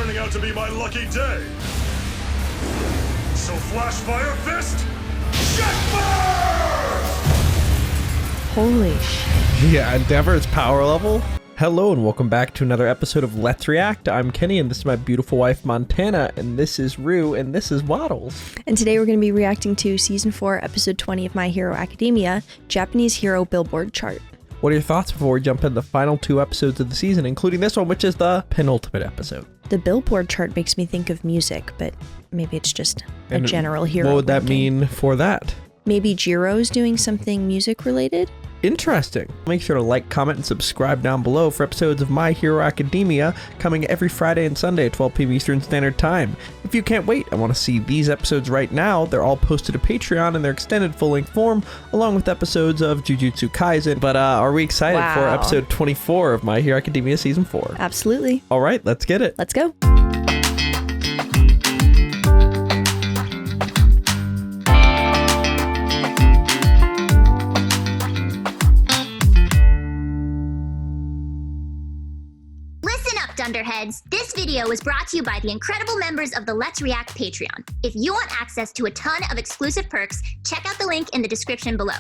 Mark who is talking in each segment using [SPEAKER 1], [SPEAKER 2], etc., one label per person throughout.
[SPEAKER 1] turning out to be my lucky day. So Flash Fire Fist, Jetfire!
[SPEAKER 2] Holy shit.
[SPEAKER 3] Yeah, Endeavor's power level. Hello and welcome back to another episode of Let's React. I'm Kenny and this is my beautiful wife Montana, and this is Rue, and this is Waddles.
[SPEAKER 2] And today we're going to be reacting to Season 4, Episode 20 of My Hero Academia, Japanese Hero Billboard Chart.
[SPEAKER 3] What are your thoughts before we jump into the final 2 episodes of the season, including this one, which is the penultimate episode?
[SPEAKER 2] The Billboard Chart makes me think of music, but maybe it's just a general hero.
[SPEAKER 3] What would that
[SPEAKER 2] ranking.
[SPEAKER 3] mean for that?
[SPEAKER 2] Maybe Jiro's doing something music related?
[SPEAKER 3] Interesting. Make sure to like, comment, and subscribe down below for episodes of My Hero Academia coming every Friday and Sunday at 12 p.m. Eastern Standard Time. If you can't wait and want to see these episodes right now, they're all posted to Patreon in their extended full-length form, along with episodes of Jujutsu Kaisen. But are we excited for episode 24 of My Hero Academia Season 4?
[SPEAKER 2] Absolutely.
[SPEAKER 3] All right, let's get it.
[SPEAKER 2] Let's go.
[SPEAKER 4] Dunderheads, this video was brought to you by the incredible members of the Let's React Patreon. If you want access to a ton of exclusive perks, check out the link in the description below.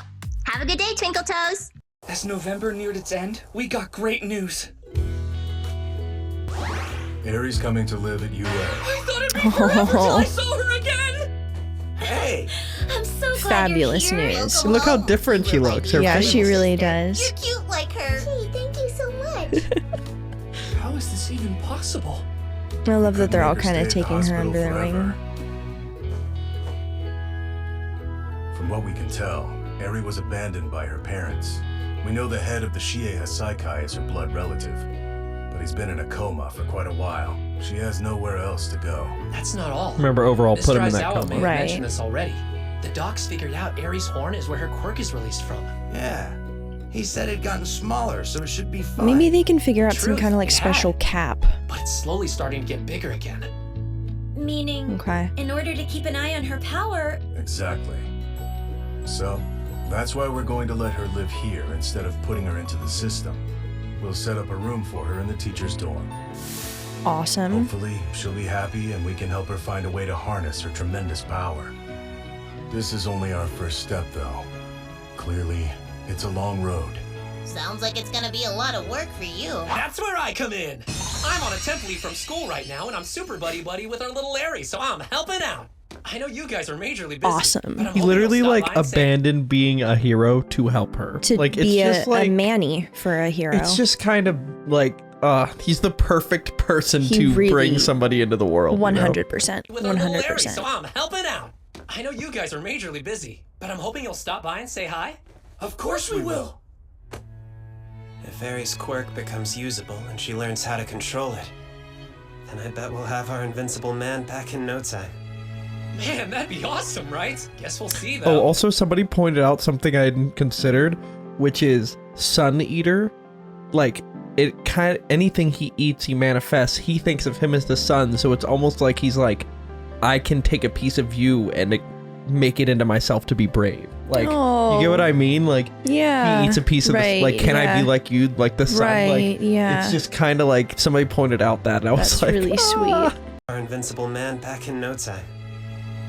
[SPEAKER 4] Have a good day, Twinkle Toes!
[SPEAKER 5] As November neared its end, we got great news.
[SPEAKER 1] Aries coming to live at UA.
[SPEAKER 5] I thought it'd be forever till I saw her again!
[SPEAKER 1] Hey!
[SPEAKER 4] I'm so glad
[SPEAKER 2] Fabulous
[SPEAKER 4] you're here.
[SPEAKER 2] news.
[SPEAKER 3] Look how different she looks. Her
[SPEAKER 2] Yeah,
[SPEAKER 3] face.
[SPEAKER 2] she really does.
[SPEAKER 4] You're cute like her. Gee, thank you so much.
[SPEAKER 5] How is this even possible?
[SPEAKER 2] I love that they're all kind of
[SPEAKER 1] Stay at the
[SPEAKER 2] taking her
[SPEAKER 1] hospital
[SPEAKER 2] under their
[SPEAKER 1] forever.
[SPEAKER 2] wing.
[SPEAKER 1] From what we can tell, Eri was abandoned by her parents. We know the head of the Shie Hasaikai is her blood relative, but he's been in a coma for quite a while. She has nowhere else to go.
[SPEAKER 5] That's not all.
[SPEAKER 3] Remember, overall,
[SPEAKER 5] Mr.
[SPEAKER 3] put him in that
[SPEAKER 5] Aizawa may
[SPEAKER 3] coma.
[SPEAKER 5] have
[SPEAKER 2] Right.
[SPEAKER 5] mentioned this already. The docs figured out Aries' horn is where her quirk is released from.
[SPEAKER 6] Yeah. He said it'd gotten smaller, so it should be fine.
[SPEAKER 2] Maybe they can figure out some
[SPEAKER 5] Truth,
[SPEAKER 2] kind of like
[SPEAKER 5] it had.
[SPEAKER 2] special cap.
[SPEAKER 5] But it's slowly starting to get bigger again.
[SPEAKER 7] Meaning,
[SPEAKER 2] Okay.
[SPEAKER 7] in order to keep an eye on her power,
[SPEAKER 1] Exactly. So, that's why we're going to let her live here instead of putting her into the system. We'll set up a room for her in the teacher's dorm.
[SPEAKER 2] Awesome.
[SPEAKER 1] Hopefully, she'll be happy and we can help her find a way to harness her tremendous power. This is only our first step, though. Clearly, it's a long road.
[SPEAKER 4] Sounds like it's gonna be a lot of work for you.
[SPEAKER 5] That's where I come in! I'm on a temp leave from school right now, and I'm super buddy-buddy with our little Aries, so I'm helping out. I know you guys are majorly busy.
[SPEAKER 2] Awesome.
[SPEAKER 5] but I'm
[SPEAKER 3] He
[SPEAKER 5] hoping
[SPEAKER 3] literally
[SPEAKER 5] you'll stop
[SPEAKER 3] like
[SPEAKER 5] by and say-
[SPEAKER 3] abandoned being a hero to help her.
[SPEAKER 2] To
[SPEAKER 3] like
[SPEAKER 2] be
[SPEAKER 3] it's just like
[SPEAKER 2] a manny for a hero.
[SPEAKER 3] it's just kind of like he's the perfect person
[SPEAKER 2] He
[SPEAKER 3] to
[SPEAKER 2] really-
[SPEAKER 3] bring somebody into the world.
[SPEAKER 2] 100%.
[SPEAKER 5] with our little Aries,
[SPEAKER 2] 100%.
[SPEAKER 5] so I'm helping out. I know you guys are majorly busy, but I'm hoping you'll stop by and say hi.
[SPEAKER 6] Of course we will.
[SPEAKER 8] If Aries' quirk becomes usable and she learns how to control it, then I bet we'll have our invincible man back in no time.
[SPEAKER 5] Man, that'd be awesome, right? Guess we'll see,
[SPEAKER 3] Oh,
[SPEAKER 5] though.
[SPEAKER 3] also somebody pointed out something I hadn't considered, which is Sun Eater. Like it kind of anything he eats, he manifests. He thinks of him as the sun, so it's almost like he's like, I can take a piece of you and make it into myself to be brave. Like, you get what I mean? Like,
[SPEAKER 2] Yeah.
[SPEAKER 3] he eats a piece of the, like, can I be like you, like the sun?
[SPEAKER 2] Right,
[SPEAKER 3] Like,
[SPEAKER 2] yeah.
[SPEAKER 3] It's just kind of like somebody pointed out that, and I was
[SPEAKER 2] That's
[SPEAKER 3] like,
[SPEAKER 2] really
[SPEAKER 3] "Ah."
[SPEAKER 2] sweet.
[SPEAKER 8] Our invincible man back in no time.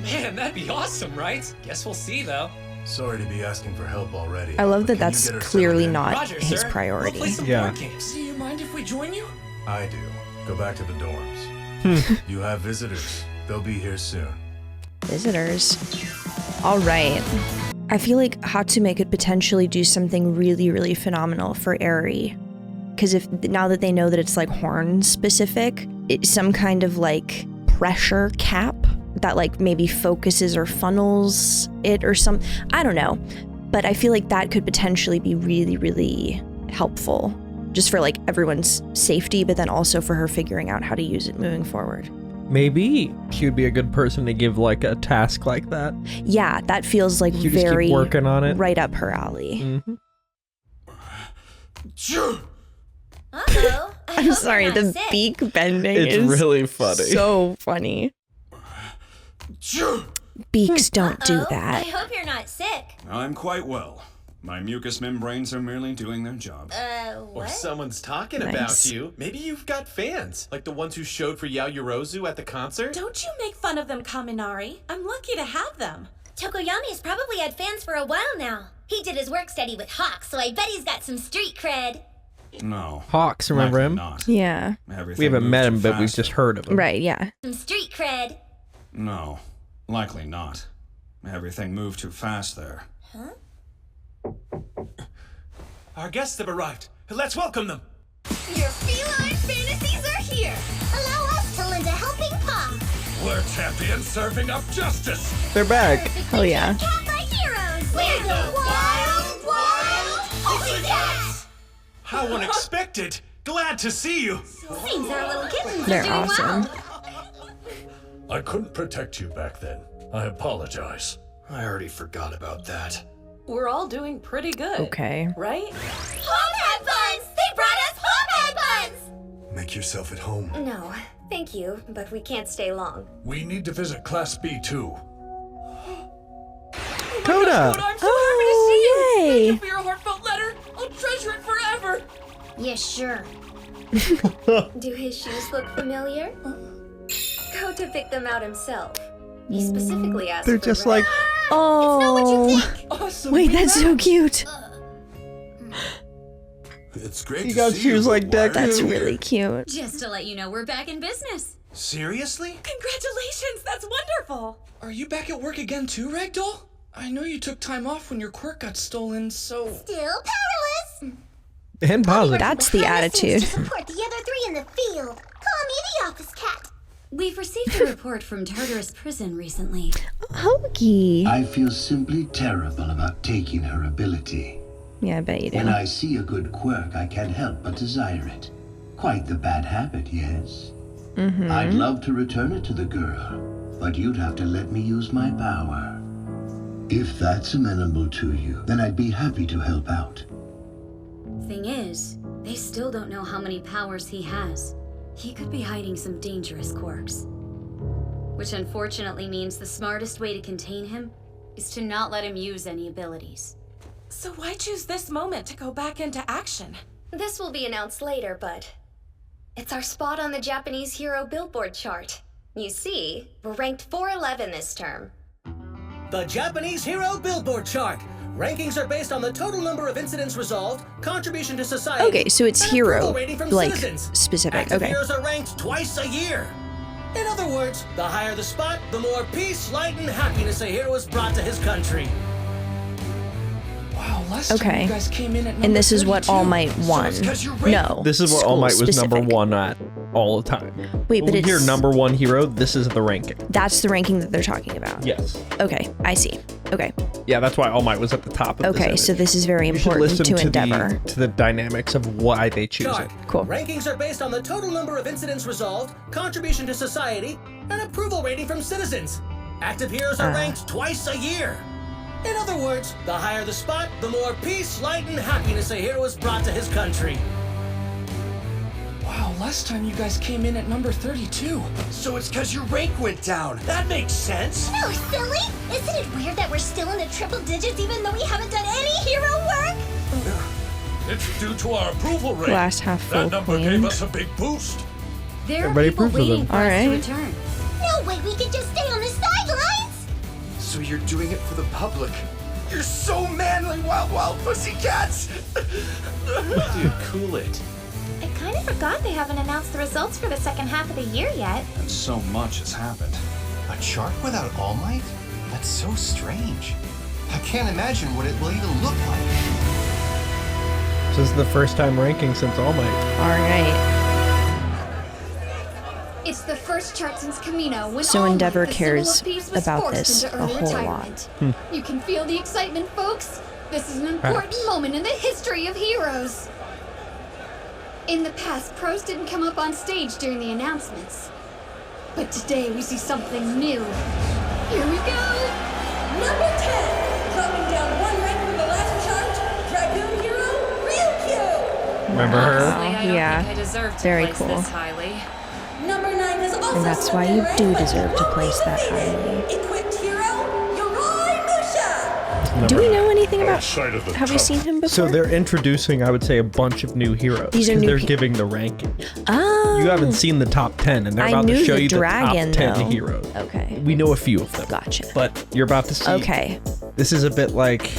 [SPEAKER 5] Man, that'd be awesome, right? Guess we'll see, though.
[SPEAKER 1] Sorry to be asking for help already.
[SPEAKER 2] I love
[SPEAKER 1] but
[SPEAKER 2] that
[SPEAKER 1] can you
[SPEAKER 2] that's
[SPEAKER 1] get her
[SPEAKER 2] clearly
[SPEAKER 1] settled in?
[SPEAKER 2] not
[SPEAKER 5] Roger,
[SPEAKER 2] his
[SPEAKER 5] sir.
[SPEAKER 2] priority.
[SPEAKER 5] We'll play some
[SPEAKER 3] Yeah.
[SPEAKER 5] board games. Do you mind if we join you?
[SPEAKER 1] I do. Go back to the
[SPEAKER 3] Hmm.
[SPEAKER 1] dorms. You have visitors. They'll be here soon.
[SPEAKER 2] Visitors. All right. I feel like Hatsume could potentially do something really, really phenomenal for Eri. Because if now that they know that it's like horn specific, it's some kind of like pressure cap that like maybe focuses or funnels it or some, I don't know. But I feel like that could potentially be really, really helpful just for like everyone's safety, but then also for her figuring out how to use it moving forward.
[SPEAKER 3] maybe she would be a good person to give like a task like that.
[SPEAKER 2] Yeah, that feels like
[SPEAKER 3] You just keep
[SPEAKER 2] very
[SPEAKER 3] working on it.
[SPEAKER 2] right up her alley.
[SPEAKER 3] Mm-hmm.
[SPEAKER 7] uh-oh.
[SPEAKER 2] I'm sorry, the beak bending
[SPEAKER 3] It's
[SPEAKER 2] is
[SPEAKER 3] really funny.
[SPEAKER 2] so funny. Beaks don't do
[SPEAKER 7] I
[SPEAKER 2] that.
[SPEAKER 7] hope you're not sick.
[SPEAKER 6] I'm quite well.
[SPEAKER 9] My mucous membranes are merely doing their job.
[SPEAKER 5] Or
[SPEAKER 7] what?
[SPEAKER 5] someone's talking
[SPEAKER 2] Nice.
[SPEAKER 5] about you. Maybe you've got fans, like the ones who showed for Yaoyorozu at the concert.
[SPEAKER 10] Don't you make fun of them, Kaminari. I'm lucky to have them.
[SPEAKER 7] Tokoyami's probably had fans for a while now. He did his work study with Hawks, so I bet he's got some street cred.
[SPEAKER 9] No.
[SPEAKER 3] Hawks, remember
[SPEAKER 9] likely
[SPEAKER 3] him?
[SPEAKER 9] Not.
[SPEAKER 2] Yeah.
[SPEAKER 9] Everything
[SPEAKER 3] We haven't
[SPEAKER 9] moved
[SPEAKER 3] met
[SPEAKER 9] too
[SPEAKER 3] him, but we've
[SPEAKER 9] fast.
[SPEAKER 3] just heard of him.
[SPEAKER 2] Right, yeah.
[SPEAKER 7] Some street cred.
[SPEAKER 9] No, likely not. Everything moved too fast there.
[SPEAKER 1] Our guests have arrived. Let's welcome them.
[SPEAKER 7] Your feline fantasies are here. Allow us to lend a helping paw.
[SPEAKER 1] We're champions serving up justice.
[SPEAKER 3] They're back.
[SPEAKER 2] Oh, yeah.
[SPEAKER 7] Cat by heroes. We're the wild Pussycats.
[SPEAKER 1] How unexpected. Glad to see you.
[SPEAKER 7] Seems our little kittens
[SPEAKER 2] They're
[SPEAKER 7] are doing
[SPEAKER 2] awesome.
[SPEAKER 7] well.
[SPEAKER 1] I couldn't protect you back then. I apologize.
[SPEAKER 6] I already forgot about that.
[SPEAKER 10] We're all doing pretty good.
[SPEAKER 2] Okay.
[SPEAKER 10] Right?
[SPEAKER 7] Hop hat buns. They brought us hop hat buns.
[SPEAKER 1] Make yourself at home.
[SPEAKER 11] No, thank you, but we can't stay long.
[SPEAKER 1] We need to visit Class B too.
[SPEAKER 3] Coda!
[SPEAKER 10] I'm so happy to see you.
[SPEAKER 2] Oh,
[SPEAKER 10] Thank
[SPEAKER 2] yay.
[SPEAKER 10] you for your heartfelt letter. I'll treasure it forever.
[SPEAKER 7] Yeah, sure.
[SPEAKER 11] Do his shoes look familiar? Kota picked them out himself. He specifically asked
[SPEAKER 3] They're
[SPEAKER 11] for
[SPEAKER 3] just
[SPEAKER 11] red.
[SPEAKER 3] like,
[SPEAKER 2] Oh.
[SPEAKER 10] Awesome.
[SPEAKER 2] Wait, that's so cute.
[SPEAKER 1] It's great
[SPEAKER 3] you
[SPEAKER 1] to
[SPEAKER 3] got
[SPEAKER 1] see
[SPEAKER 3] shoes
[SPEAKER 1] you,
[SPEAKER 3] like
[SPEAKER 1] but why
[SPEAKER 3] Deku.
[SPEAKER 1] are you
[SPEAKER 2] That's
[SPEAKER 1] here?
[SPEAKER 2] really cute.
[SPEAKER 7] Just to let you know, we're back in business.
[SPEAKER 6] Seriously?
[SPEAKER 10] Congratulations. That's wonderful.
[SPEAKER 12] Are you back at work again too, Ragdoll? I know you took time off when your quirk got stolen, so...
[SPEAKER 7] Still powerless.
[SPEAKER 3] and positive.
[SPEAKER 2] That's the
[SPEAKER 7] Behind the scenes
[SPEAKER 2] attitude.
[SPEAKER 7] To support the other three in the field. Call me the office cat. We've received a report from Tartarus Prison recently.
[SPEAKER 2] Hokey.
[SPEAKER 13] I feel simply terrible about taking her ability.
[SPEAKER 2] Yeah, I bet you do.
[SPEAKER 13] When I see a good quirk, I can't help but desire it. Quite the bad habit, yes. I'd love to return it to the girl, but you'd have to let me use my power. If that's amenable to you, then I'd be happy to help out.
[SPEAKER 7] Thing is, they still don't know how many powers he has. He could be hiding some dangerous quirks. Which unfortunately means the smartest way to contain him is to not let him use any abilities.
[SPEAKER 10] So why choose this moment to go back into action?
[SPEAKER 11] This will be announced later, but it's our spot on the Japanese Hero Billboard Chart. You see, we're ranked 411 this term.
[SPEAKER 14] The Japanese Hero Billboard Chart. Rankings are based on the total number of incidents resolved, contribution to society.
[SPEAKER 2] Okay, so it's
[SPEAKER 14] and
[SPEAKER 2] hero,
[SPEAKER 14] approval rating from
[SPEAKER 2] like,
[SPEAKER 14] citizens.
[SPEAKER 2] specific,
[SPEAKER 14] Active
[SPEAKER 2] okay.
[SPEAKER 14] heroes are ranked twice a year. In other words, the higher the spot, the more peace, light, and happiness a hero has brought to his country.
[SPEAKER 12] Wow, last time
[SPEAKER 2] Okay.
[SPEAKER 12] you guys came in at number
[SPEAKER 2] And this is what
[SPEAKER 12] 32.
[SPEAKER 2] All Might won. No.
[SPEAKER 3] This is what
[SPEAKER 2] school
[SPEAKER 3] All Might was
[SPEAKER 2] specific.
[SPEAKER 3] number one at all the time.
[SPEAKER 2] Wait, but
[SPEAKER 3] When we hear
[SPEAKER 2] it's-
[SPEAKER 3] number one hero, this is the ranking.
[SPEAKER 2] That's the ranking that they're talking about.
[SPEAKER 3] Yes.
[SPEAKER 2] Okay, I see. Okay.
[SPEAKER 3] Yeah, that's why All Might was at the top of
[SPEAKER 2] Okay,
[SPEAKER 3] this
[SPEAKER 2] so this is very
[SPEAKER 3] You should
[SPEAKER 2] important
[SPEAKER 3] listen
[SPEAKER 2] to Endeavor.
[SPEAKER 3] to the dynamics of why they choose
[SPEAKER 14] Chart.
[SPEAKER 3] it.
[SPEAKER 2] Cool.
[SPEAKER 14] Rankings are based on the total number of incidents resolved, contribution to society, and approval rating from citizens. Active heroes are ranked twice a year. In other words, the higher the spot, the more peace, light, and happiness a hero has brought to his country.
[SPEAKER 12] Wow, last time you guys came in at number 32.
[SPEAKER 6] So it's because your rank went down. That makes sense.
[SPEAKER 7] No, silly! Isn't it weird that we're still in the triple digits even though we haven't done any hero work?
[SPEAKER 1] It's due to our approval rate.
[SPEAKER 2] Glass half full
[SPEAKER 1] That number
[SPEAKER 2] queen.
[SPEAKER 1] gave us a big boost.
[SPEAKER 7] There
[SPEAKER 3] Everybody
[SPEAKER 7] are people
[SPEAKER 3] approves of
[SPEAKER 7] waiting
[SPEAKER 3] them.
[SPEAKER 7] for us to
[SPEAKER 2] Alright.
[SPEAKER 7] return. No way we could just stay on the sidelines!
[SPEAKER 6] So you're doing it for the public. You're so manly, wild pussycats.
[SPEAKER 5] Dude, cool it.
[SPEAKER 11] I kind of forgot they haven't announced the results for the second half of the year yet.
[SPEAKER 9] And so much has happened.
[SPEAKER 6] A chart without All Might? That's so strange. I can't imagine what it will even look like.
[SPEAKER 3] This is the first time ranking since All Might.
[SPEAKER 2] All right.
[SPEAKER 7] It's the first chart since Camino when
[SPEAKER 2] So
[SPEAKER 7] All Might,
[SPEAKER 2] Endeavor
[SPEAKER 7] the
[SPEAKER 2] cares
[SPEAKER 7] symbol of peace, was
[SPEAKER 2] about
[SPEAKER 7] forced
[SPEAKER 2] this
[SPEAKER 7] into
[SPEAKER 2] a
[SPEAKER 7] early
[SPEAKER 2] whole
[SPEAKER 7] retirement.
[SPEAKER 3] lot.
[SPEAKER 7] You can feel the excitement, folks. This is an important
[SPEAKER 3] Perhaps.
[SPEAKER 7] moment in the history of heroes. In the past, pros didn't come up on stage during the announcements. But today we see something new. Here we go!
[SPEAKER 10] Number 10, dropping down one rank from the last chart, Dragoon Hero Ryukyu.
[SPEAKER 3] Remember her?
[SPEAKER 2] Honestly, yeah.
[SPEAKER 7] I deserve to
[SPEAKER 2] Very
[SPEAKER 7] place
[SPEAKER 2] cool.
[SPEAKER 7] this highly.
[SPEAKER 10] Number 9 is also
[SPEAKER 2] And that's why you do deserve to place that highly.
[SPEAKER 10] Equipped Hero Yuroi Musha.
[SPEAKER 2] Do we know anything anything about... Have we seen him before?
[SPEAKER 3] So they're introducing, I would say, a bunch of new heroes.
[SPEAKER 2] These are
[SPEAKER 3] 'cause
[SPEAKER 2] new
[SPEAKER 3] they're
[SPEAKER 2] pe-
[SPEAKER 3] giving the ranking.
[SPEAKER 2] Oh.
[SPEAKER 3] You haven't seen the top 10, and they're
[SPEAKER 2] I
[SPEAKER 3] about to
[SPEAKER 2] knew
[SPEAKER 3] show
[SPEAKER 2] the
[SPEAKER 3] you
[SPEAKER 2] dragon,
[SPEAKER 3] the top 10
[SPEAKER 2] though.
[SPEAKER 3] heroes.
[SPEAKER 2] Okay.
[SPEAKER 3] We know a few of them.
[SPEAKER 2] Gotcha.
[SPEAKER 3] But you're about to see.
[SPEAKER 2] Okay.
[SPEAKER 3] This is a bit like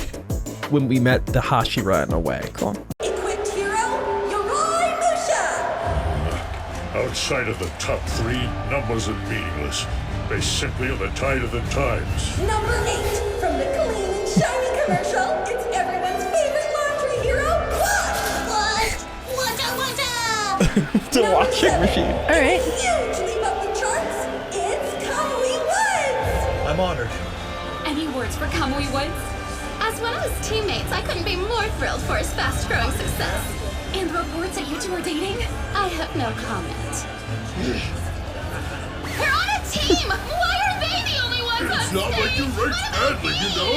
[SPEAKER 3] when we met the Hashira in a way.
[SPEAKER 2] Cool.
[SPEAKER 10] Equipped hero, Yorai Musha!
[SPEAKER 15] Outside of the top 3, numbers are meaningless. They simply are the tide of the times.
[SPEAKER 10] Number 8, from the clean and shiny commercial, it's everyone's favorite laundry hero, Wash!
[SPEAKER 3] It's a washing machine.
[SPEAKER 2] All right.
[SPEAKER 10] Huge leap up the charts, it's Kamui Woods!
[SPEAKER 16] I'm honored.
[SPEAKER 17] Any words for Kamui Woods? As one of his teammates, I couldn't be more thrilled for his fast-growing success. And the reports that you two are dating? I have no comment. We're on a team! Why are they the only ones on
[SPEAKER 15] It's not
[SPEAKER 17] stage?
[SPEAKER 15] like you ranked badly, you know?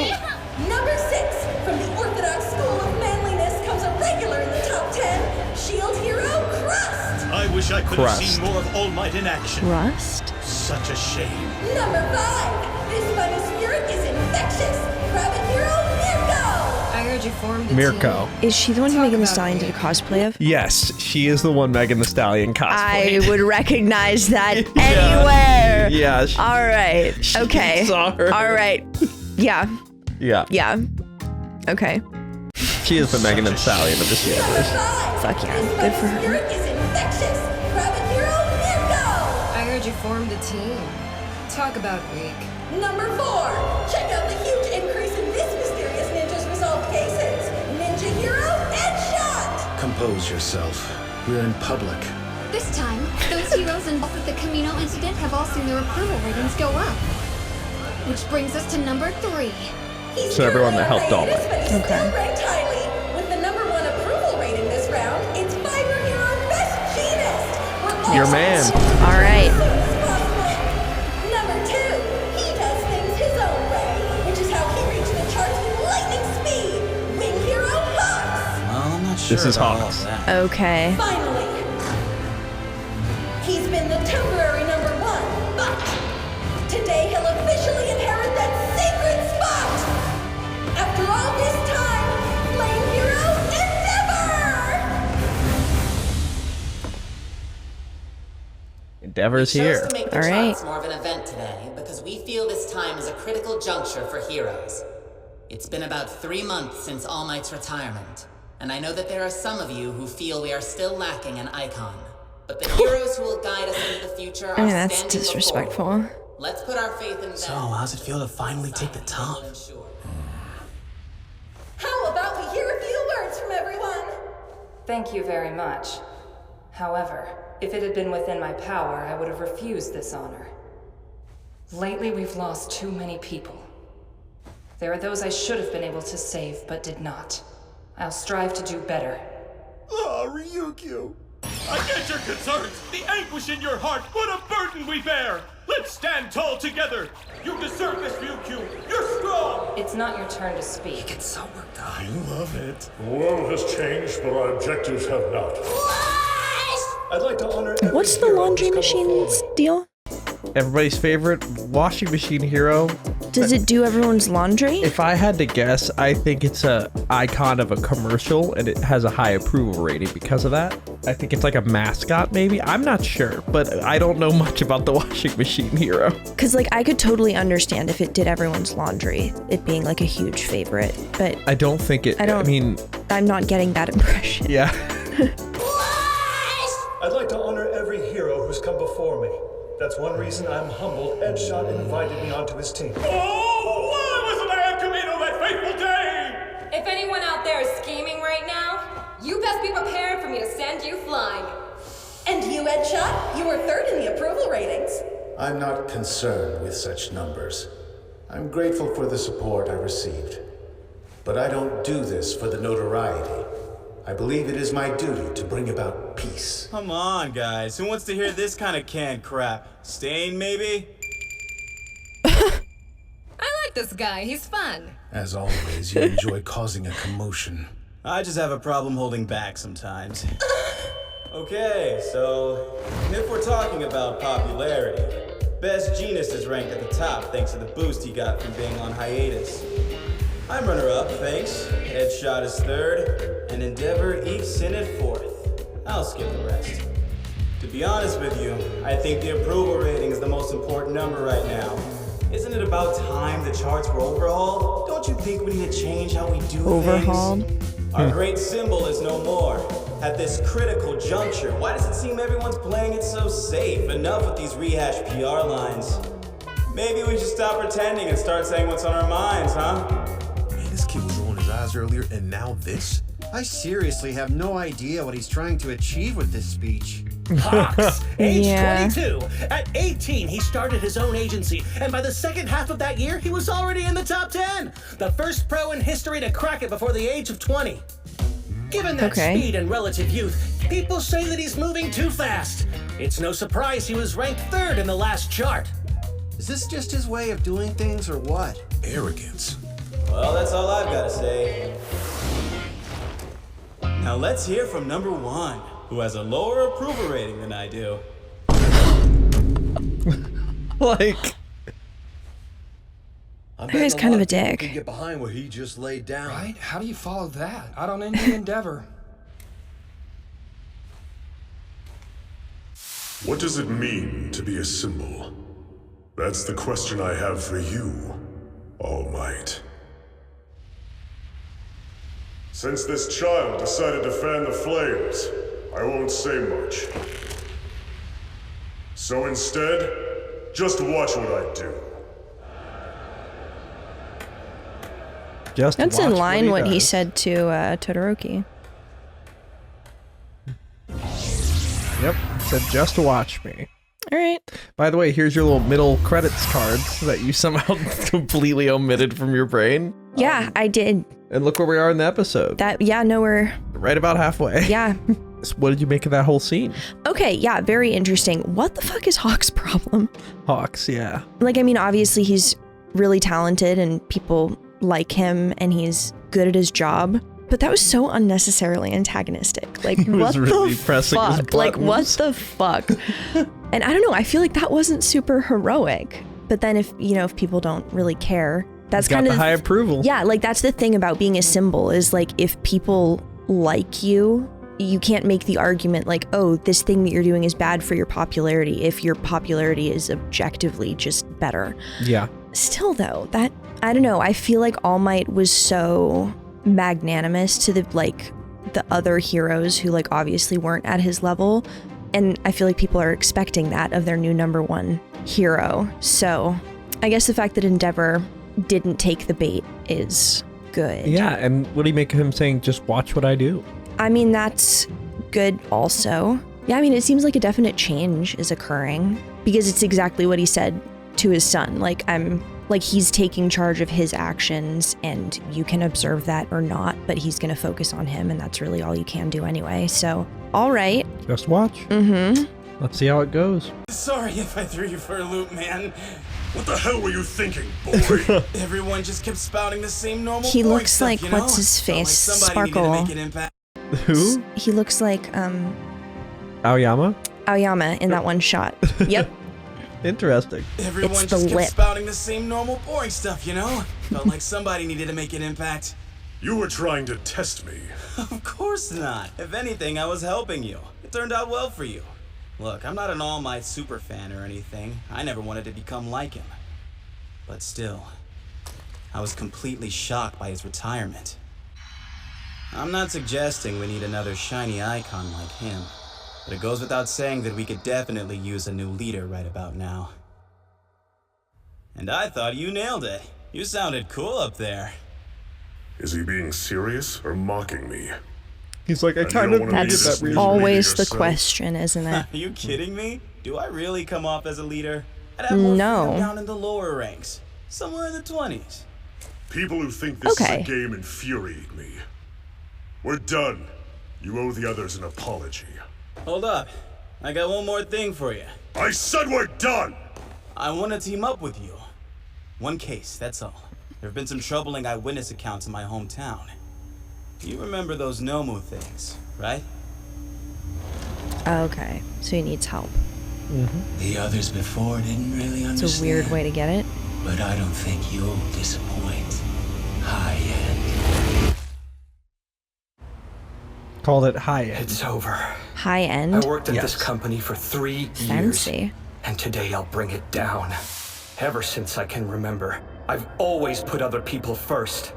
[SPEAKER 10] Number 6, from the Orthodox School of Manliness comes a regular in the top 10, Shield hero, Crust!
[SPEAKER 16] I wish I could have
[SPEAKER 3] Crust.
[SPEAKER 16] seen more of All Might in action.
[SPEAKER 2] Rust?
[SPEAKER 16] Such a shame.
[SPEAKER 10] Number 5, this funny spirit is infectious, Rabbit hero, Mirko!
[SPEAKER 18] I heard you formed a
[SPEAKER 3] Mirko.
[SPEAKER 2] Is she the one who Megan Thee Stallion did a cosplay of?
[SPEAKER 3] Yes, she is the one Megan Thee Stallion cosplay.
[SPEAKER 2] I would recognize that anywhere.
[SPEAKER 3] Yeah.
[SPEAKER 2] All right. Okay.
[SPEAKER 3] Saw her.
[SPEAKER 2] All right. Yeah.
[SPEAKER 3] Yeah.
[SPEAKER 2] Yeah. Okay.
[SPEAKER 3] She is the Megan Thee Stallion of this universe.
[SPEAKER 2] Fuck yeah. Good for her.
[SPEAKER 10] Spirit is infectious, Rabbit hero, Mirko!
[SPEAKER 18] I heard you formed a team. Talk about weak.
[SPEAKER 10] Number 4, check out the huge increase in this mysterious ninja's resolved cases, Ninja hero, Headshot!
[SPEAKER 1] Compose yourself. We're in public.
[SPEAKER 17] This time, those heroes involved with the Camino incident have all seen their approval ratings go up. Which brings us to number 3.
[SPEAKER 10] He's
[SPEAKER 3] So everyone that
[SPEAKER 10] currently
[SPEAKER 3] helped all
[SPEAKER 10] hiatus,
[SPEAKER 3] that.
[SPEAKER 10] but he's still ranked highly. With the number 1 approval rating this round, it's Fiber Hero Best Jeanist! We're
[SPEAKER 3] Your
[SPEAKER 10] all
[SPEAKER 3] man.
[SPEAKER 2] All right.
[SPEAKER 10] Number 2, he does things his own way, which is how he reached the charts with lightning speed. Wing hero Hawks!
[SPEAKER 16] Well, I'm not sure
[SPEAKER 3] This is
[SPEAKER 16] about all
[SPEAKER 3] Hawks.
[SPEAKER 16] of that.
[SPEAKER 2] Okay.
[SPEAKER 10] Finally, he's been the temporary number 1, but today he'll officially inherit that sacred spot. After all this time, Flame Hero Endeavor!
[SPEAKER 3] Endeavor's
[SPEAKER 19] We chose
[SPEAKER 3] here.
[SPEAKER 19] to make the
[SPEAKER 2] All right.
[SPEAKER 19] charts more of an event today because we feel this time is a critical juncture for heroes. It's been about 3 months since All Might's retirement, and I know that there are some of you who feel we are still lacking an icon. But the heroes who will guide us into the future are
[SPEAKER 2] I mean, that's
[SPEAKER 19] standing
[SPEAKER 2] disrespectful.
[SPEAKER 19] before you. Let's put our faith in them.
[SPEAKER 8] So, how's it feel to finally take the top?
[SPEAKER 10] How about we hear a few words from everyone?
[SPEAKER 18] Thank you very much. However, if it had been within my power, I would have refused this honor. Lately, we've lost too many people. There are those I should have been able to save, but did not. I'll strive to do better.
[SPEAKER 16] Oh, Ryukyu! I get your concerns, the anguish in your heart. What a burden we bear! Let's stand tall together! You deserve this, Ryukyu! You're strong!
[SPEAKER 18] It's not your turn to speak.
[SPEAKER 8] It's so worked up.
[SPEAKER 15] I love it. The world has changed, but our objectives have not.
[SPEAKER 16] I'd like to honor
[SPEAKER 2] What's the laundry machine's deal?
[SPEAKER 3] Everybody's favorite washing machine hero.
[SPEAKER 2] Does it do everyone's laundry?
[SPEAKER 3] If I had to guess, I think it's a icon of a commercial and it has a high approval rating because of that. I think it's like a mascot maybe. I'm not sure, but I don't know much about the washing machine hero.
[SPEAKER 2] Because like I could totally understand if it did everyone's laundry, it being like a huge favorite, but
[SPEAKER 3] I don't think it,
[SPEAKER 2] I mean, I'm not getting that impression.
[SPEAKER 3] Yeah.
[SPEAKER 16] I'd like to honor every hero who's come before me. That's one reason I'm humbled Headshot invited me onto his team. Oh, why wasn't I at Camino that fateful day?
[SPEAKER 18] If anyone out there is scheming right now, you best be prepared for me to send you flying.
[SPEAKER 10] And you, Headshot, you were 3rd in the approval ratings.
[SPEAKER 1] I'm not concerned with such numbers. I'm grateful for the support I received. But I don't do this for the notoriety. I believe it is my duty to bring about peace.
[SPEAKER 16] Come on, guys. Who wants to hear this kind of canned crap? Stain, maybe?
[SPEAKER 18] I like this guy. He's fun.
[SPEAKER 1] As always, you enjoy causing a commotion.
[SPEAKER 16] I just have a problem holding back sometimes. Okay, so if we're talking about popularity, Best Jeanist is ranked at the top thanks to the boost he got from being on hiatus.
[SPEAKER 20] I'm runner-up, thanks. Headshot is third, and Endeavor ekes in at fourth. I'll skip the rest. To be honest with you, I think the approval rating is the most important number right now. Isn't it about time the charts were overhauled? Don't you think we need to change how we do
[SPEAKER 2] Overhauled?
[SPEAKER 20] things? Our great symbol is no more. At this critical juncture, why does it seem everyone's playing it so safe? Enough with these rehashed PR lines. Maybe we should stop pretending and start saying what's on our minds, huh?
[SPEAKER 21] Man, this kid was rolling his eyes earlier, and now this? I seriously have no idea what he's trying to achieve with this speech.
[SPEAKER 14] Hawks, age
[SPEAKER 2] Yeah.
[SPEAKER 14] 22. At 18, he started his own agency, and by the second half of that year, he was already in the top 10. The first pro in history to crack it before the age of 20. Given that speed and relative youth, people say that he's moving too fast. It's no surprise he was ranked third in the last chart.
[SPEAKER 21] Is this just his way of doing things, or what? Arrogance.
[SPEAKER 20] Well, that's all I've got to say. Now let's hear from number one, who has a lower approval rating than I do.
[SPEAKER 3] Like...
[SPEAKER 2] He's kind of a dick.
[SPEAKER 21] Get behind what he just laid down.
[SPEAKER 12] Right? How do you follow that? Out on any endeavor.
[SPEAKER 15] What does it mean to be a symbol? That's the question I have for you, All Might. Since this child decided to fan the flames, I won't say much. So instead, just watch what I do.
[SPEAKER 2] That's in line what he said to Todoroki.
[SPEAKER 3] Yep, said just watch me.
[SPEAKER 2] All right.
[SPEAKER 3] By the way, here's your little middle credits cards that you somehow completely omitted from your brain.
[SPEAKER 2] Yeah, I did.
[SPEAKER 3] And look where we are in the episode.
[SPEAKER 2] We're
[SPEAKER 3] right about halfway.
[SPEAKER 2] Yeah.
[SPEAKER 3] So what did you make of that whole scene?
[SPEAKER 2] Okay, yeah, very interesting. What the fuck is Hawk's problem?
[SPEAKER 3] Hawks, yeah.
[SPEAKER 2] Like, I mean, obviously he's really talented and people like him and he's good at his job, but that was so unnecessarily antagonistic. Like, what
[SPEAKER 3] really
[SPEAKER 2] the
[SPEAKER 3] pressing his
[SPEAKER 2] fuck? Like, what the fuck? And I don't know, I feel like that wasn't super heroic. But then if people don't really care, that's kind of
[SPEAKER 3] the high approval.
[SPEAKER 2] Yeah, like that's the thing about being a symbol is like if people like you, you can't make the argument like, oh, this thing that you're doing is bad for your popularity if your popularity is objectively just better.
[SPEAKER 3] Yeah.
[SPEAKER 2] Still though, that, I don't know, I feel like All Might was so magnanimous to the other heroes who like obviously weren't at his level. And I feel like people are expecting that of their new number one hero. So I guess the fact that Endeavor didn't take the bait is good.
[SPEAKER 3] Yeah, and what do you make of him saying, just watch what I do?
[SPEAKER 2] I mean, that's good also. Yeah, I mean, it seems like a definite change is occurring because it's exactly what he said to his son. Like, he's taking charge of his actions and you can observe that or not, but he's going to focus on him and that's really all you can do anyway. So, all right.
[SPEAKER 3] Just watch.
[SPEAKER 2] Mm-hmm.
[SPEAKER 3] Let's see how it goes.
[SPEAKER 20] Sorry if I threw you for a loop, man.
[SPEAKER 15] What the hell were you thinking, boy?
[SPEAKER 20] Everyone just kept spouting the same normal
[SPEAKER 2] He
[SPEAKER 20] boring
[SPEAKER 2] looks
[SPEAKER 20] stuff,
[SPEAKER 2] like,
[SPEAKER 20] you know?
[SPEAKER 2] what's his face?
[SPEAKER 20] Felt like somebody
[SPEAKER 2] Sparkle.
[SPEAKER 20] needed to make an impact.
[SPEAKER 3] Who?
[SPEAKER 2] He looks like,
[SPEAKER 3] Aoyama?
[SPEAKER 2] Aoyama in that one shot. Yep.
[SPEAKER 3] Interesting.
[SPEAKER 20] Everyone
[SPEAKER 2] It's the
[SPEAKER 20] just kept
[SPEAKER 2] lip.
[SPEAKER 20] spouting the same normal boring stuff, you know? Felt like somebody needed to make an impact.
[SPEAKER 15] You were trying to test me.
[SPEAKER 20] Of course not. If anything, I was helping you. It turned out well for you. Look, I'm not an All Might super fan or anything. I never wanted to become like him. But still, I was completely shocked by his retirement. I'm not suggesting we need another shiny icon like him, but it goes without saying that we could definitely use a new leader right about now. And I thought you nailed it. You sounded cool up there.
[SPEAKER 15] Is he being serious or mocking me?
[SPEAKER 3] He's like, I kind of needed
[SPEAKER 2] That's
[SPEAKER 3] that reason.
[SPEAKER 2] always the question, isn't it?
[SPEAKER 20] Are you kidding me? Do I really come off as a leader? I'd have more freedom down in the lower ranks, somewhere in the 20s.
[SPEAKER 15] People who think this is a game infuriate me. We're done. You owe the others an apology.
[SPEAKER 20] Hold up. I got one more thing for you.
[SPEAKER 15] I said we're done!
[SPEAKER 20] I want to team up with you. One case, that's all. There have been some troubling eyewitness accounts in my hometown. You remember those Nomu things, right?
[SPEAKER 2] Okay, so he needs help.
[SPEAKER 3] Mm-hmm.
[SPEAKER 22] The others before didn't really understand.
[SPEAKER 2] It's a weird way to get it.
[SPEAKER 22] But I don't think you'll disappoint.
[SPEAKER 3] Called it high end.
[SPEAKER 5] It's over.
[SPEAKER 2] High end?
[SPEAKER 5] I worked at this company for 3
[SPEAKER 2] Fancy.
[SPEAKER 5] years. And today I'll bring it down. Ever since I can remember, I've always put other people first.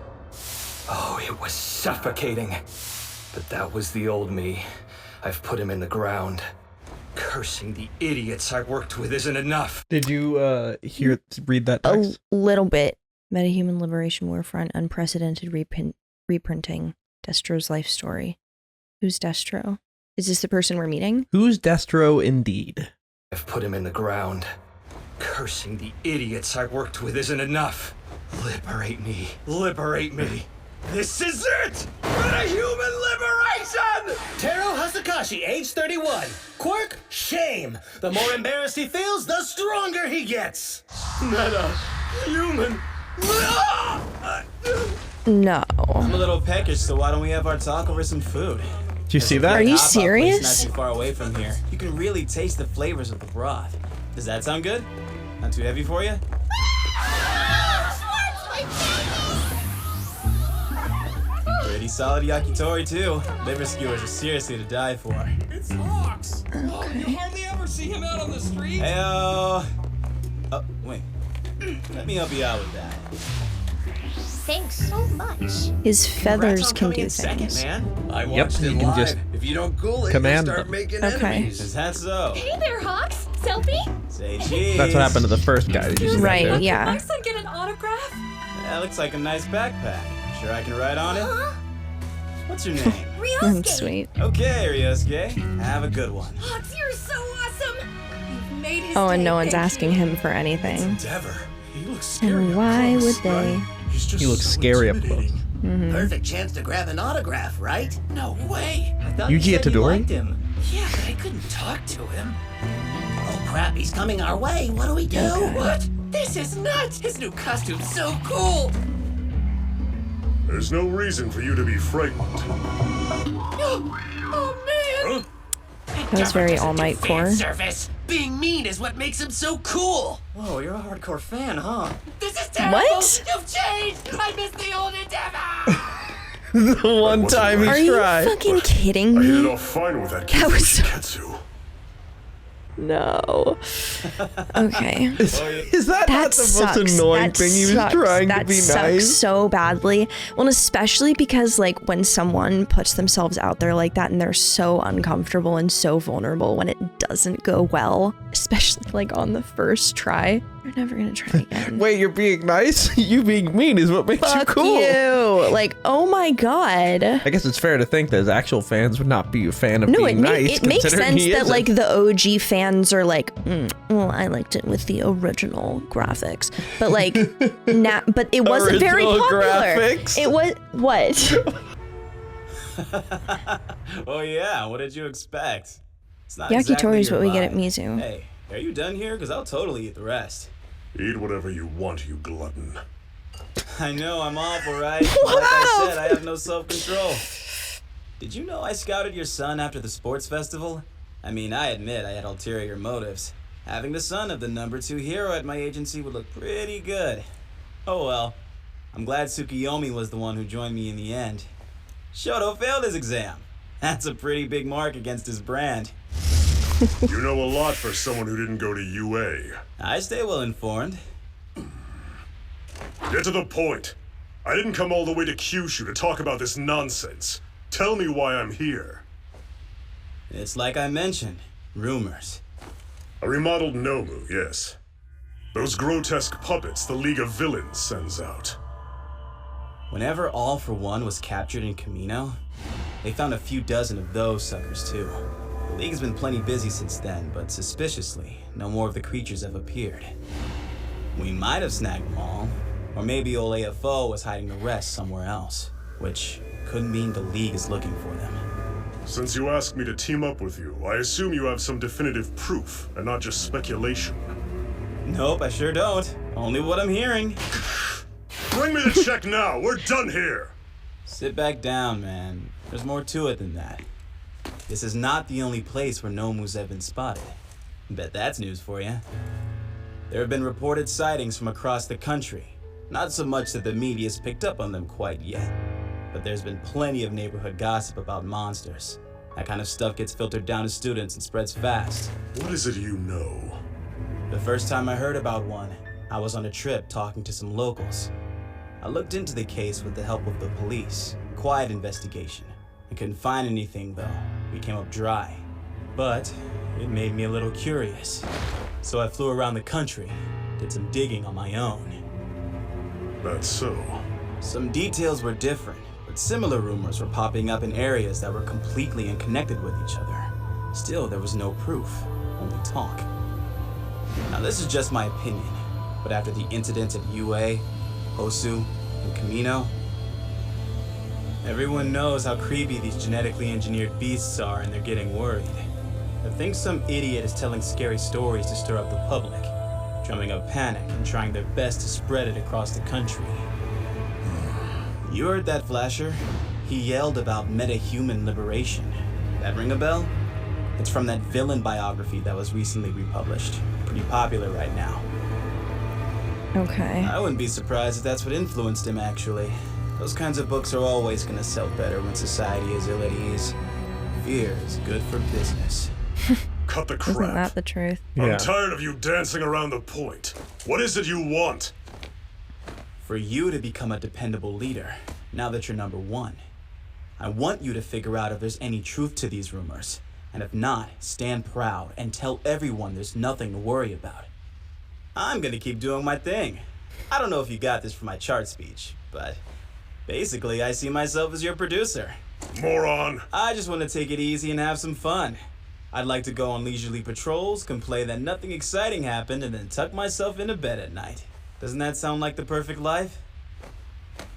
[SPEAKER 5] Oh, it was suffocating. But that was the old me. I've put him in the ground. Cursing the idiots I worked with isn't enough.
[SPEAKER 3] Did you read that text?
[SPEAKER 2] A little bit. Metahuman Liberation Warfront, unprecedented reprinting. Destro's life story. Who's Destro? Is this the person we're meeting?
[SPEAKER 3] Who's Destro indeed?
[SPEAKER 5] I've put him in the ground. Cursing the idiots I worked with isn't enough. Liberate me. Liberate me. This is it! Metahuman liberation!
[SPEAKER 14] Taro Hasakashi, age 31. Quirk, shame. The more embarrassed he feels, the stronger he gets.
[SPEAKER 5] Meta-human.
[SPEAKER 2] No.
[SPEAKER 20] I'm a little peckish, so why don't we have our talk over some food?
[SPEAKER 3] Did you see that?
[SPEAKER 2] Are you
[SPEAKER 20] Hot pot place
[SPEAKER 2] serious?
[SPEAKER 20] Not too far away from here. You can really taste the flavors of the broth. Does that sound good? Not too heavy for you? Pretty solid yakitori too. Liver skewers are seriously to die for.
[SPEAKER 16] It's Hawks. Oh, you hardly ever see him out on the street.
[SPEAKER 20] Heyo. Oh, wait. Let me help you out with that.
[SPEAKER 17] Thanks so much.
[SPEAKER 2] His feathers
[SPEAKER 20] on
[SPEAKER 2] can
[SPEAKER 20] coming
[SPEAKER 2] do
[SPEAKER 20] in second,
[SPEAKER 2] things.
[SPEAKER 20] man.
[SPEAKER 4] I watched
[SPEAKER 3] you
[SPEAKER 4] it
[SPEAKER 3] can
[SPEAKER 4] live.
[SPEAKER 3] just
[SPEAKER 4] If you don't cool it,
[SPEAKER 3] command
[SPEAKER 4] you'll start
[SPEAKER 3] them.
[SPEAKER 4] making
[SPEAKER 2] Okay.
[SPEAKER 4] enemies.
[SPEAKER 20] Is that so?
[SPEAKER 17] Hey there, Hawks. Selfie?
[SPEAKER 20] Say cheese.
[SPEAKER 3] That's what happened to the first guy. Did you see that
[SPEAKER 2] Right,
[SPEAKER 3] there?
[SPEAKER 2] yeah.
[SPEAKER 17] My son get an autograph?
[SPEAKER 20] That looks like a nice backpack. Sure I can ride on it?
[SPEAKER 17] Huh?
[SPEAKER 20] What's your name?
[SPEAKER 17] Ryosuke.
[SPEAKER 2] Sweet.
[SPEAKER 20] Okay, Ryosuke. Have a good one.
[SPEAKER 17] Hawks, you're so awesome. You've made his
[SPEAKER 2] Oh, and
[SPEAKER 17] day,
[SPEAKER 2] no one's
[SPEAKER 17] thank
[SPEAKER 2] asking
[SPEAKER 17] you.
[SPEAKER 2] him for anything.
[SPEAKER 4] Endeavor. He looks scary.
[SPEAKER 2] And why would they?
[SPEAKER 4] He's just
[SPEAKER 3] He looks
[SPEAKER 4] so
[SPEAKER 3] scary up
[SPEAKER 4] intimidating.
[SPEAKER 3] close.
[SPEAKER 22] Perfect chance to grab an autograph, right?
[SPEAKER 14] No way.
[SPEAKER 22] I thought
[SPEAKER 3] Yuji Itadori?
[SPEAKER 22] him.
[SPEAKER 14] Yeah, but I couldn't talk to him.
[SPEAKER 22] Oh crap, he's coming our way. What do we do?
[SPEAKER 14] What? This is nuts. His new costume's so cool.
[SPEAKER 15] There's no reason for you to be frightened.
[SPEAKER 14] Oh man.
[SPEAKER 2] That was very All Might core.
[SPEAKER 14] Service. Being mean is what makes him so cool.
[SPEAKER 20] Whoa, you're a hardcore fan, huh?
[SPEAKER 14] This is terrible.
[SPEAKER 2] What?
[SPEAKER 14] You've changed. I miss the old Endeavor.
[SPEAKER 3] The one time he
[SPEAKER 2] Are you
[SPEAKER 3] tried.
[SPEAKER 2] fucking kidding
[SPEAKER 15] I hit it
[SPEAKER 2] me?
[SPEAKER 15] off fine with that
[SPEAKER 2] That was so...
[SPEAKER 15] Shiketsu.
[SPEAKER 2] No. Okay.
[SPEAKER 3] Is that not the most annoying thing? He was trying to be
[SPEAKER 2] sucks
[SPEAKER 3] nice.
[SPEAKER 2] so badly. Well, and especially because like when someone puts themselves out there like that and they're so uncomfortable and so vulnerable when it doesn't go well, especially like on the first try, you're never gonna try again.
[SPEAKER 3] Wait, you're being nice? You being mean is what makes you
[SPEAKER 2] Fuck
[SPEAKER 3] cool.
[SPEAKER 2] you. Like, oh my god.
[SPEAKER 3] I guess it's fair to think that his actual fans would not be a fan of
[SPEAKER 2] No,
[SPEAKER 3] being nice.
[SPEAKER 2] it makes
[SPEAKER 3] considering
[SPEAKER 2] sense
[SPEAKER 3] he
[SPEAKER 2] that
[SPEAKER 3] isn't.
[SPEAKER 2] like the OG fans are like, well, I liked it with the original graphics, but like, but it wasn't very
[SPEAKER 3] Original
[SPEAKER 2] popular.
[SPEAKER 3] graphics?
[SPEAKER 2] It was what?
[SPEAKER 20] Oh yeah, what did you expect? It's not
[SPEAKER 2] Yakitori
[SPEAKER 20] exactly
[SPEAKER 2] is what
[SPEAKER 20] your
[SPEAKER 2] we get at
[SPEAKER 20] vibe.
[SPEAKER 2] Mizu.
[SPEAKER 20] Hey, are you done here? Because I'll totally eat the rest.
[SPEAKER 15] Eat whatever you want, you glutton.
[SPEAKER 20] I know, I'm awful, right? Like I said, I have no self-control. Did you know I scouted your son after the sports festival? I mean, I admit I had ulterior motives. Having the son of the #2 hero at my agency would look pretty good. Oh well. I'm glad Tsukiyomi was the one who joined me in the end. Shoto failed his exam. That's a pretty big mark against his brand.
[SPEAKER 15] You know a lot for someone who didn't go to UA.
[SPEAKER 20] I stay well informed.
[SPEAKER 15] Get to the point. I didn't come all the way to Kyushu to talk about this nonsense. Tell me why I'm here.
[SPEAKER 20] It's like I mentioned, rumors.
[SPEAKER 15] A remodeled Nomu, yes. Those grotesque puppets the League of Villains sends out.
[SPEAKER 20] Whenever All for One was captured in Kamino, they found a few dozen of those suckers too. The League's been plenty busy since then, but suspiciously, no more of the creatures have appeared. We might have snagged them all, or maybe old AFO was hiding the rest somewhere else, which could mean the League is looking for them.
[SPEAKER 15] Since you asked me to team up with you, I assume you have some definitive proof, and not just speculation.
[SPEAKER 20] Nope, I sure don't. Only what I'm hearing.
[SPEAKER 15] Bring me the check now! We're done here!
[SPEAKER 20] Sit back down, man. There's more to it than that. This is not the only place where Nomus have been spotted. Bet that's news for you. There have been reported sightings from across the country. Not so much that the media's picked up on them quite yet, but there's been plenty of neighborhood gossip about monsters. That kind of stuff gets filtered down to students and spreads fast.
[SPEAKER 15] What is it you know?
[SPEAKER 20] The first time I heard about one, I was on a trip talking to some locals. I looked into the case with the help of the police. Quiet investigation. I couldn't find anything though. We came up dry. But it made me a little curious. So I flew around the country, did some digging on my own.
[SPEAKER 15] That's so.
[SPEAKER 20] Some details were different, but similar rumors were popping up in areas that were completely unconnected with each other. Still, there was no proof, only talk. Now this is just my opinion, but after the incidents at UA, Hosu, and Camino, everyone knows how creepy these genetically engineered beasts are and they're getting worried. I think some idiot is telling scary stories to stir up the public, drumming up panic and trying their best to spread it across the country. You heard that, Flasher? He yelled about meta-human liberation. That ring a bell? It's from that villain biography that was recently republished. Pretty popular right now.
[SPEAKER 2] Okay.
[SPEAKER 20] I wouldn't be surprised if that's what influenced him, actually. Those kinds of books are always gonna sell better when society is ill at ease. Fear is good for business.
[SPEAKER 15] Cut the crap.
[SPEAKER 2] Isn't that the truth?
[SPEAKER 15] I'm tired of you dancing around the point. What is it you want?
[SPEAKER 20] For you to become a dependable leader, now that you're number one. I want you to figure out if there's any truth to these rumors. And if not, stand proud and tell everyone there's nothing to worry about. I'm gonna keep doing my thing. I don't know if you got this from my chart speech, but basically I see myself as your producer.
[SPEAKER 15] Moron!
[SPEAKER 20] I just want to take it easy and have some fun. I'd like to go on leisurely patrols, complain that nothing exciting happened, and then tuck myself into bed at night. Doesn't that sound like the perfect life?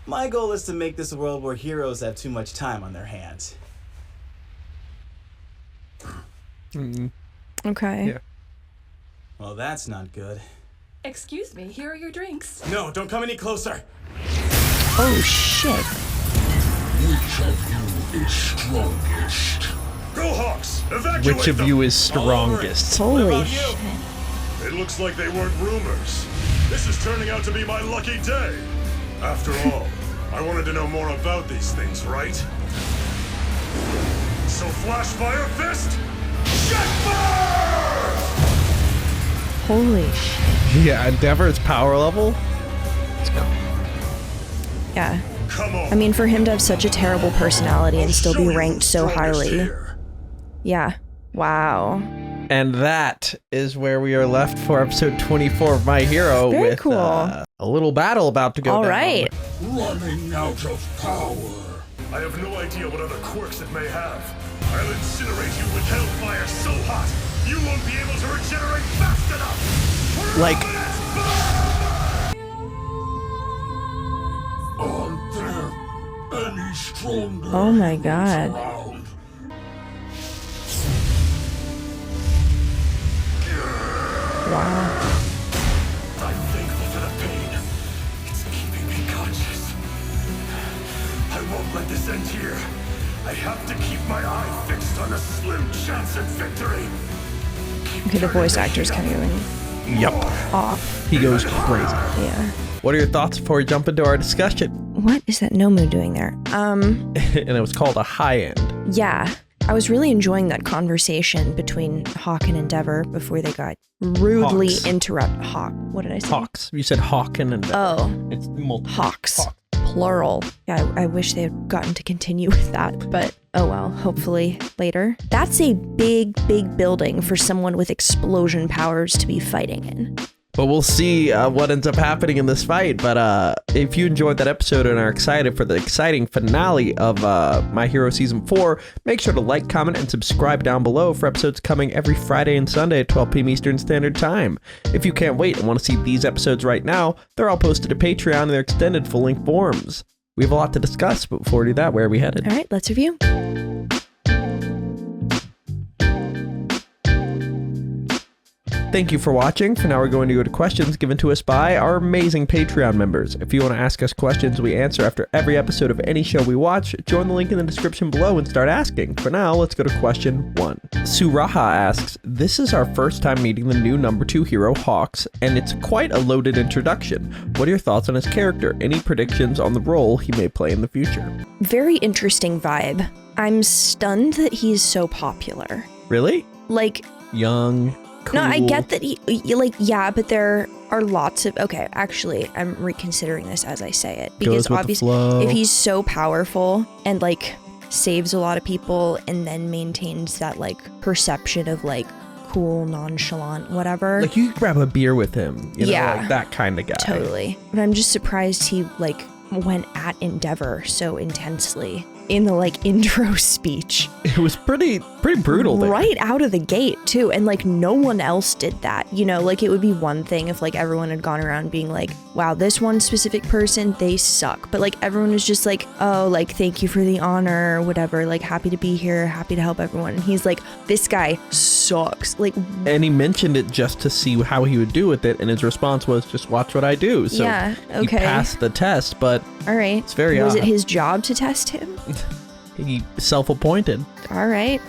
[SPEAKER 20] My goal is to make this a world where heroes have too much time on their hands.
[SPEAKER 2] Okay.
[SPEAKER 20] Yeah. Well, that's not good.
[SPEAKER 18] Excuse me, here are your drinks.
[SPEAKER 20] No, don't come any closer.
[SPEAKER 2] Oh, shit.
[SPEAKER 15] Which of you is strongest? Go Hawks! Evacuate
[SPEAKER 3] Which of
[SPEAKER 15] them.
[SPEAKER 3] you is strongest?
[SPEAKER 2] Holy shit.
[SPEAKER 15] It looks like they weren't rumors. This is turning out to be my lucky day. After all, I wanted to know more about these things, right? So Flash Fire Fist, Jet Fire!
[SPEAKER 2] Holy shit.
[SPEAKER 3] Yeah, Endeavor's power level. Let's go.
[SPEAKER 2] Yeah. I mean, for him to have such a terrible personality and still be ranked so highly. Yeah. Wow.
[SPEAKER 3] And that is where we are left for episode 24 of My Hero.
[SPEAKER 2] Very
[SPEAKER 3] with
[SPEAKER 2] cool.
[SPEAKER 3] A little battle about to go
[SPEAKER 2] All
[SPEAKER 3] down.
[SPEAKER 2] right.
[SPEAKER 15] Running out of power. I have no idea what other quirks it may have. I'll incinerate you with hellfire so hot, you won't be able to regenerate fast enough.
[SPEAKER 3] Like,
[SPEAKER 15] aren't there any stronger?
[SPEAKER 2] Oh my god.
[SPEAKER 15] Around?
[SPEAKER 2] Wow.
[SPEAKER 15] I'm thankful for the pain. It's keeping me conscious. I won't let this end here. I have to keep my eye fixed on a slim chance at victory.
[SPEAKER 2] Okay, the voice actor's kind of going
[SPEAKER 3] Yup.
[SPEAKER 2] off.
[SPEAKER 3] He goes crazy.
[SPEAKER 2] Yeah.
[SPEAKER 3] What are your thoughts before we jump into our discussion?
[SPEAKER 2] What is that Nomu doing there?
[SPEAKER 3] And it was called a high end.
[SPEAKER 2] Yeah. I was really enjoying that conversation between Hawk and Endeavor before they got rudely interrupted. Hawk. What did I say?
[SPEAKER 3] Hawks. You said Hawk and Endeavor.
[SPEAKER 2] Oh.
[SPEAKER 3] It's multiple.
[SPEAKER 2] Hawks. Plural. Yeah, I wish they had gotten to continue with that, but oh well, hopefully later. That's a big, big building for someone with explosion powers to be fighting in.
[SPEAKER 3] But we'll see what ends up happening in this fight. But if you enjoyed that episode and are excited for the exciting finale of My Hero Season 4, make sure to like, comment, and subscribe down below for episodes coming every Friday and Sunday at 12 p.m. Eastern Standard Time. If you can't wait and want to see these episodes right now, they're all posted to Patreon in their extended full-length forms. We have a lot to discuss, but before we do that, where are we headed?
[SPEAKER 2] All right, let's review.
[SPEAKER 3] Thank you for watching. For now, we're going to go to questions given to us by our amazing Patreon members. If you want to ask us questions we answer after every episode of any show we watch, join the link in the description below and start asking. For now, let's go to question 1. Suraha asks, this is our first time meeting the new number 2 hero, Hawks, and it's quite a loaded introduction. What are your thoughts on his character? Any predictions on the role he may play in the future?
[SPEAKER 2] Very interesting vibe. I'm stunned that he's so popular.
[SPEAKER 3] Really?
[SPEAKER 2] Like,
[SPEAKER 3] young. Cool.
[SPEAKER 2] No, I get that he, like, yeah, but there are lots of, okay, actually, I'm reconsidering this as I say it. Because obviously, if he's so powerful and, like, saves a lot of people and then maintains that, like, perception of, like, cool, nonchalant, whatever.
[SPEAKER 3] Like, you could grab a beer with him, you know, like that kind of guy.
[SPEAKER 2] Totally. But I'm just surprised he, like, went at Endeavor so intensely in the, like, intro speech.
[SPEAKER 3] It was pretty brutal there.
[SPEAKER 2] Right out of the gate, too. And, like, no one else did that. You know, like, it would be one thing if, like, everyone had gone around being like, wow, this one specific person, they suck. But, like, everyone was just like, oh, like, thank you for the honor, whatever. Like, happy to be here, happy to help everyone. And he's like, this guy sucks. Like,
[SPEAKER 3] and he mentioned it just to see how he would do with it. And his response was, just watch what I do. So
[SPEAKER 2] yeah, okay.
[SPEAKER 3] He passed the test, but
[SPEAKER 2] all right.
[SPEAKER 3] It's very
[SPEAKER 2] Was
[SPEAKER 3] odd.
[SPEAKER 2] it his job to test him?
[SPEAKER 3] He self-appointed.
[SPEAKER 2] All right.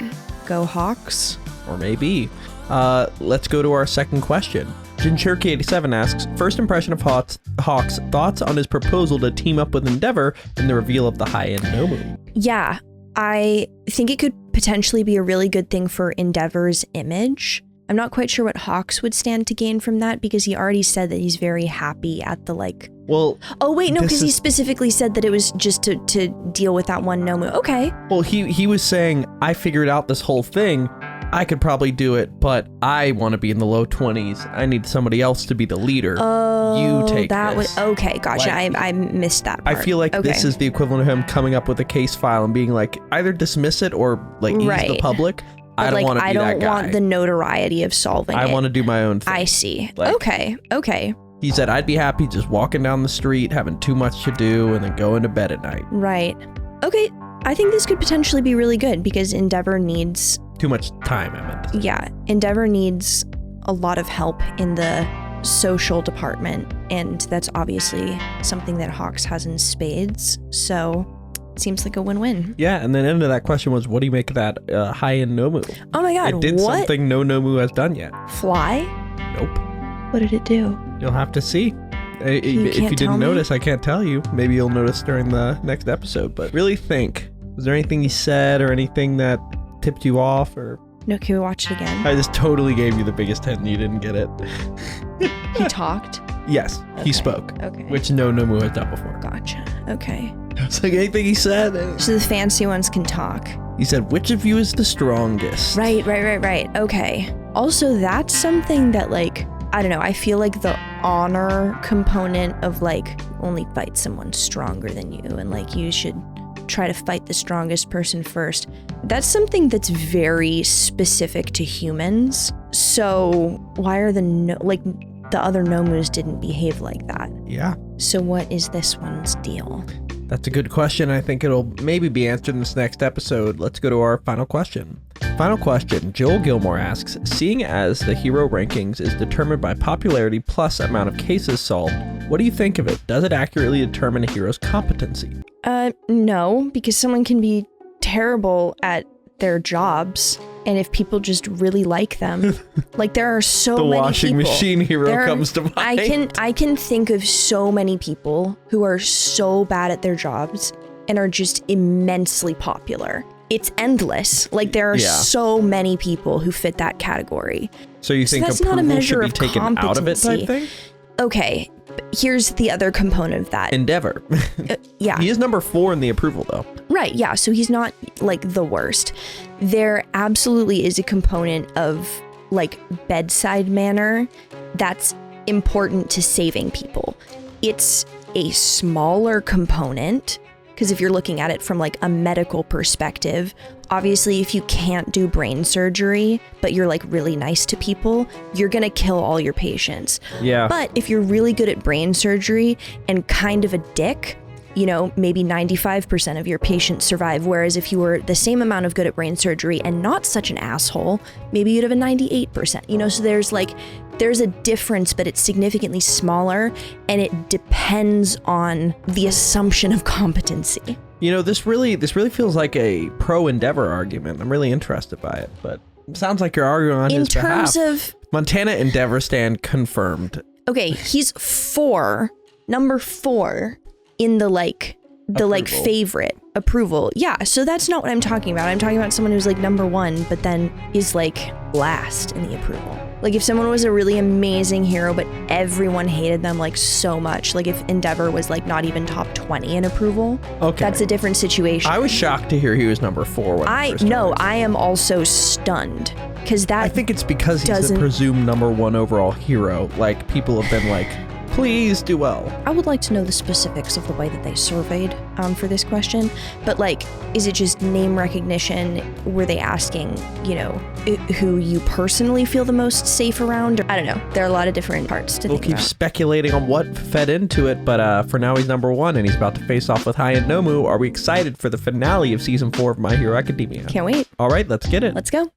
[SPEAKER 2] Go Hawks.
[SPEAKER 3] Or maybe. Let's go to our second question. Jinchurki87 asks, first impression of Hawks, thoughts on his proposal to team up with Endeavor and the reveal of the high-end Nomu?
[SPEAKER 2] Yeah, I think it could potentially be a really good thing for Endeavor's image. I'm not quite sure what Hawks would stand to gain from that because he already said that he's very happy at the, like...
[SPEAKER 3] Well...
[SPEAKER 2] Oh, wait, no, because he specifically said that it was just to deal with that one Nomu. Okay.
[SPEAKER 3] Well, he was saying, I figured out this whole thing. I could probably do it, but I want to be in the low 20s. I need somebody else to be the leader.
[SPEAKER 2] Oh,
[SPEAKER 3] you take
[SPEAKER 2] that
[SPEAKER 3] this.
[SPEAKER 2] Okay, gotcha.
[SPEAKER 3] Like,
[SPEAKER 2] I missed that part.
[SPEAKER 3] I feel like this is the equivalent of him coming up with a case file and being like, either dismiss it or like ease the public.
[SPEAKER 2] But
[SPEAKER 3] I don't want to be that guy.
[SPEAKER 2] I don't want the notoriety of solving it.
[SPEAKER 3] I want to do my own thing.
[SPEAKER 2] I see.
[SPEAKER 3] Like,
[SPEAKER 2] okay.
[SPEAKER 3] He said, I'd be happy just walking down the street, having too much to do, and then going to bed at night.
[SPEAKER 2] Right. Okay, I think this could potentially be really good because Endeavor needs...
[SPEAKER 3] Too much time, I meant.
[SPEAKER 2] Yeah, Endeavor needs a lot of help in the social department, and that's obviously something that Hawks has in spades, so it seems like a win-win.
[SPEAKER 3] Yeah, and then into that question was, what do you make of that high-end Nomu?
[SPEAKER 2] Oh my god,
[SPEAKER 3] it did something no Nomu has done yet.
[SPEAKER 2] Fly?
[SPEAKER 3] Nope.
[SPEAKER 2] What did it do?
[SPEAKER 3] You'll have to see. If you didn't notice, I can't tell you. Maybe you'll notice during the next episode, but really think. Was there anything he said or anything that tipped you off? Or
[SPEAKER 2] no, can we watch it again?
[SPEAKER 3] I just totally gave you the biggest hint and you didn't get it.
[SPEAKER 2] He talked?
[SPEAKER 3] Yes, he spoke.
[SPEAKER 2] Okay.
[SPEAKER 3] Which no Nomu has done before.
[SPEAKER 2] Gotcha. Okay.
[SPEAKER 3] It's like anything he said.
[SPEAKER 2] So the fancy ones can talk.
[SPEAKER 3] He said, which of you is the strongest?
[SPEAKER 2] Right. Okay. Also, that's something that, like, I don't know, I feel like the honor component of, like, only fight someone stronger than you and, like, you should try to fight the strongest person first. That's something that's very specific to humans. So why are the other Nomus didn't behave like that?
[SPEAKER 3] Yeah.
[SPEAKER 2] So what is this one's deal?
[SPEAKER 3] That's a good question. I think it'll maybe be answered in this next episode. Let's go to our final question. Final question, Joel Gilmore asks, seeing as the hero rankings is determined by popularity plus amount of cases solved, what do you think of it? Does it accurately determine a hero's competency?
[SPEAKER 2] No, because someone can be terrible at their jobs, and if people just really like them, like there are so many people.
[SPEAKER 3] The washing machine hero comes to mind.
[SPEAKER 2] I can think of so many people who are so bad at their jobs and are just immensely popular. It's endless. Like there are so many people who fit that category.
[SPEAKER 3] So you think approval should be taken out of it type thing?
[SPEAKER 2] Okay, here's the other component of that.
[SPEAKER 3] Endeavor.
[SPEAKER 2] Yeah.
[SPEAKER 3] He is number 4 in the approval though.
[SPEAKER 2] Right, yeah, so he's not like the worst. There absolutely is a component of like bedside manner that's important to saving people. It's a smaller component because if you're looking at it from like a medical perspective, obviously if you can't do brain surgery, but you're like really nice to people, you're gonna kill all your patients.
[SPEAKER 3] Yeah.
[SPEAKER 2] But if you're really good at brain surgery and kind of a dick, you know, maybe 95% of your patients survive. Whereas if you were the same amount of good at brain surgery and not such an asshole, maybe you'd have a 98%, you know? So there's a difference, but it's significantly smaller, and it depends on the assumption of competency.
[SPEAKER 3] You know, this really feels like a pro-Endeavor argument. I'm really interested by it, but it sounds like you're arguing on his behalf.
[SPEAKER 2] In terms of...
[SPEAKER 3] Montana Endeavor stand confirmed.
[SPEAKER 2] Okay, he's number 4 in the favorite approval. Yeah, so that's not what I'm talking about. I'm talking about someone who's like number 1, but then is like last in the approval. Like if someone was a really amazing hero, but everyone hated them like so much, like if Endeavor was like not even top 20 in approval,
[SPEAKER 3] okay,
[SPEAKER 2] that's a different situation.
[SPEAKER 3] I was shocked to hear he was number 4.
[SPEAKER 2] I am also stunned because
[SPEAKER 3] I think it's because he's the presumed number 1 overall hero. Like people have been like, please do well.
[SPEAKER 2] I would like to know the specifics of the way that they surveyed for this question, but like, is it just name recognition? Were they asking, you know, who you personally feel the most safe around? I don't know. There are a lot of different parts to think about.
[SPEAKER 3] We'll keep speculating on what fed into it, but for now he's number 1 and he's about to face off with high-end Nomu. Are we excited for the finale of season 4 of My Hero Academia?
[SPEAKER 2] Can't wait.
[SPEAKER 3] All right, let's get it.
[SPEAKER 2] Let's go.